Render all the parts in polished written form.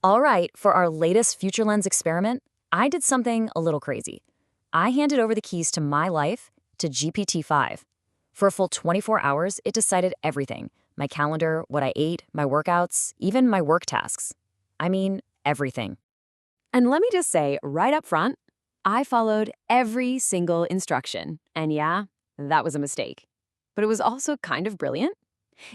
All right, for our latest Future Lens experiment, I did something a little crazy. I handed over the keys to my life to GPT-5. For a full 24 hours, it decided everything: my calendar, what I ate, my workouts, even my work tasks. I mean, everything. And let me just say right up front, I followed every single instruction. And yeah, that was a mistake. But it was also kind of brilliant.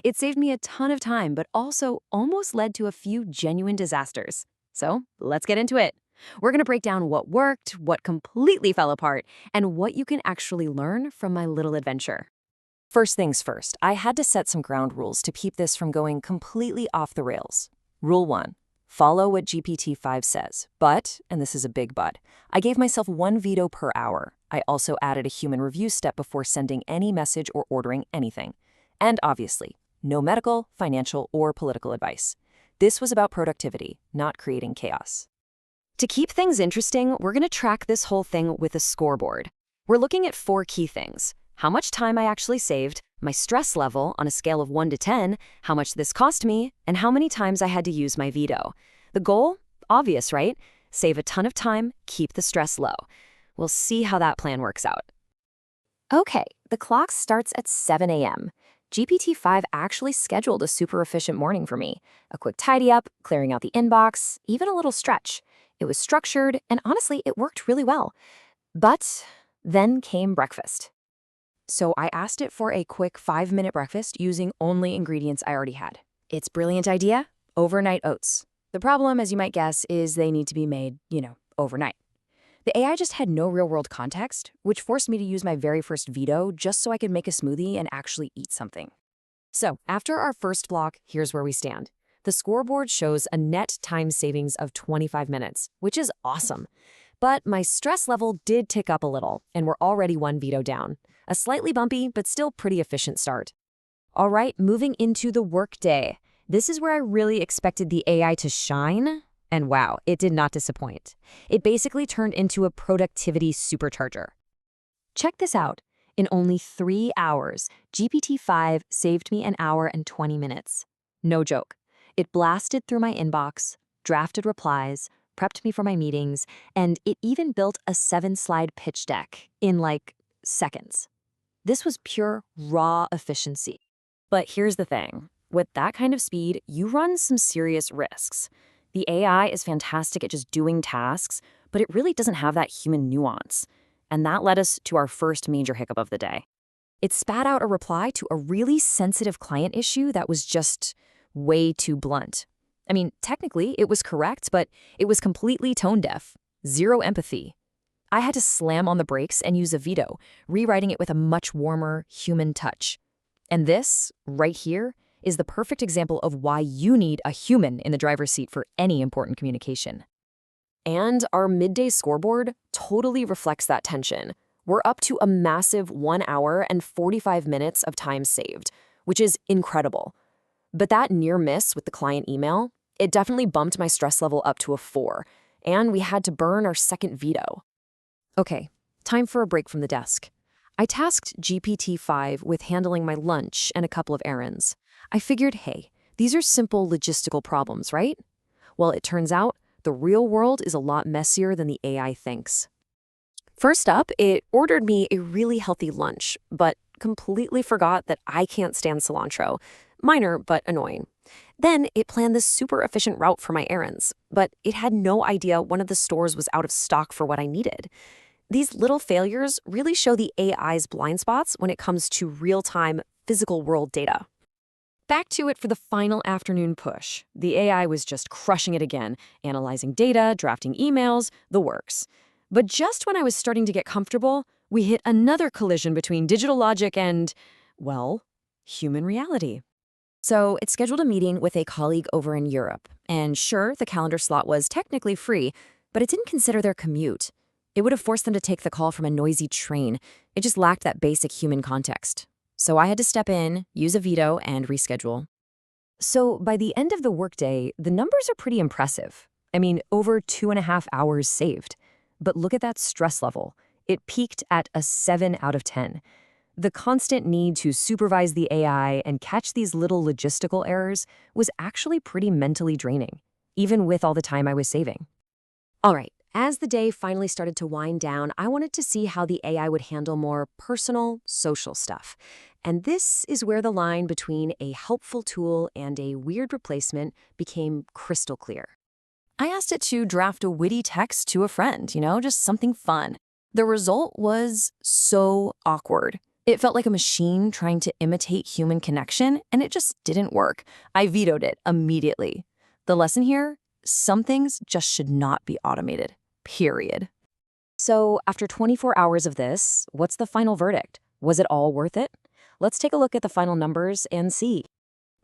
It saved me a ton of time, but also almost led to a few genuine disasters. So let's get into it. We're going to break down what worked, what completely fell apart, and what you can actually learn from my little adventure. First things first, I had to set some ground rules to keep this from going completely off the rails. Rule 1. Follow what GPT-5 says. But, and this is a big but, I gave myself one veto per hour. I also added a human review step before sending any message or ordering anything. And obviously, no medical, financial, or political advice. This was about productivity, not creating chaos. To keep things interesting, we're going to track this whole thing with a scoreboard. We're looking at 4 key things: how much time I actually saved, my stress level on a scale of 1 to 10, how much this cost me, and how many times I had to use my veto. The goal? Obvious, right? Save a ton of time, keep the stress low. We'll see how that plan works out. Okay, the clock starts at 7 a.m. GPT-5 actually scheduled a super efficient morning for me. A quick tidy up, clearing out the inbox, even a little stretch. It was structured, and honestly, it worked really well. But then came breakfast. So I asked it for a quick 5-minute breakfast using only ingredients I already had. Its brilliant idea? Overnight oats. The problem, as you might guess, is they need to be made, overnight. The AI just had no real-world context, which forced me to use my very first veto just so I could make a smoothie and actually eat something. So, after our first block, here's where we stand. The scoreboard shows a net time savings of 25 minutes, which is awesome. But my stress level did tick up a little, and we're already one veto down. A slightly bumpy, but still pretty efficient start. All right, moving into the workday. This is where I really expected the AI to shine. And wow, it did not disappoint. It basically turned into a productivity supercharger. Check this out. In only 3 hours, GPT-5 saved me an hour and 20 minutes. No joke. It blasted through my inbox, drafted replies, prepped me for my meetings, and it even built a 7-slide pitch deck in like seconds. This was pure, raw efficiency. But here's the thing. With that kind of speed, you run some serious risks. The AI is fantastic at just doing tasks, but it really doesn't have that human nuance. And that led us to our first major hiccup of the day. It spat out a reply to a really sensitive client issue that was just way too blunt. I mean, technically, it was correct, but it was completely tone-deaf. Zero empathy. I had to slam on the brakes and use a veto, rewriting it with a much warmer, human touch. And this, right here, is the perfect example of why you need a human in the driver's seat for any important communication. And our midday scoreboard totally reflects that tension. We're up to a massive 1 hour and 45 minutes of time saved, which is incredible. But that near miss with the client email, it definitely bumped my stress level up to a 4, and we had to burn our second veto. Okay, time for a break from the desk. I tasked GPT-5 with handling my lunch and a couple of errands. I figured, hey, these are simple logistical problems, right? Well, it turns out the real world is a lot messier than the AI thinks. First up, it ordered me a really healthy lunch, but completely forgot that I can't stand cilantro. Minor, but annoying. Then it planned this super efficient route for my errands, but it had no idea one of the stores was out of stock for what I needed. These little failures really show the AI's blind spots when it comes to real-time, physical world data. Back to it for the final afternoon push. The AI was just crushing it again, analyzing data, drafting emails, the works. But just when I was starting to get comfortable, we hit another collision between digital logic and, well, human reality. So it scheduled a meeting with a colleague over in Europe. And sure, the calendar slot was technically free, but it didn't consider their commute. It would have forced them to take the call from a noisy train. It just lacked that basic human context. So I had to step in, use a veto, and reschedule. So by the end of the workday, the numbers are pretty impressive. I mean, over 2.5 hours saved. But look at that stress level. It peaked at a 7 out of 10. The constant need to supervise the AI and catch these little logistical errors was actually pretty mentally draining. even with all the time I was saving. All right, as the day finally started to wind down, I wanted to see how the AI would handle more personal, social stuff. And this is where the line between a helpful tool and a weird replacement became crystal clear. I asked it to draft a witty text to a friend, just something fun. The result was so awkward. It felt like a machine trying to imitate human connection, and it just didn't work. I vetoed it immediately. The lesson here? Some things just should not be automated. Period. So, after 24 hours of this, what's the final verdict? Was it all worth it? Let's take a look at the final numbers and see.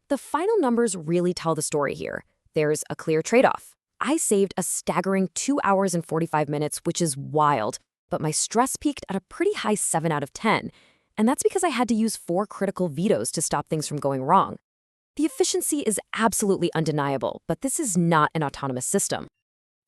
The final numbers really tell the story here. There's a clear trade-off. I saved a staggering 2 hours and 45 minutes, which is wild, but my stress peaked at a pretty high 7 out of 10. And that's because I had to use 4 critical vetoes to stop things from going wrong. The efficiency is absolutely undeniable, but this is not an autonomous system.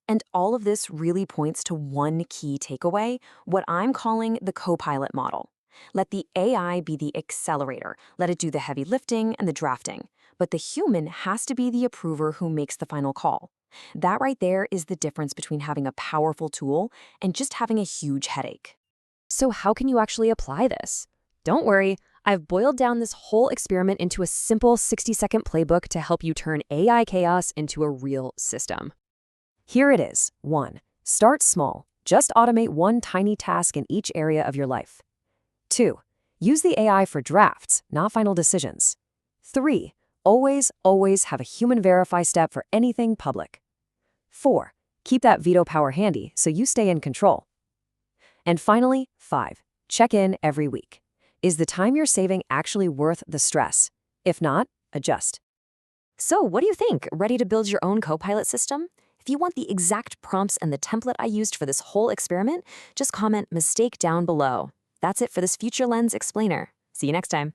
And all of this really points to one key takeaway, what I'm calling the co-pilot model. Let the AI be the accelerator. Let it do the heavy lifting and the drafting. But the human has to be the approver who makes the final call. That right there is the difference between having a powerful tool and just having a huge headache. So how can you actually apply this? Don't worry, I've boiled down this whole experiment into a simple 60-second playbook to help you turn AI chaos into a real system. Here it is. 1. Start small. Just automate one tiny task in each area of your life. 2. Use the AI for drafts, not final decisions. 3. Always have a human verify step for anything public. 4. Keep that veto power handy so you stay in control. And finally, 5. Check in every week. Is the time you're saving actually worth the stress? If not, adjust. So what do you think? Ready to build your own Copilot system? If you want the exact prompts and the template I used for this whole experiment, just comment mistake down below. That's it for this Future Lens Explainer. See you next time.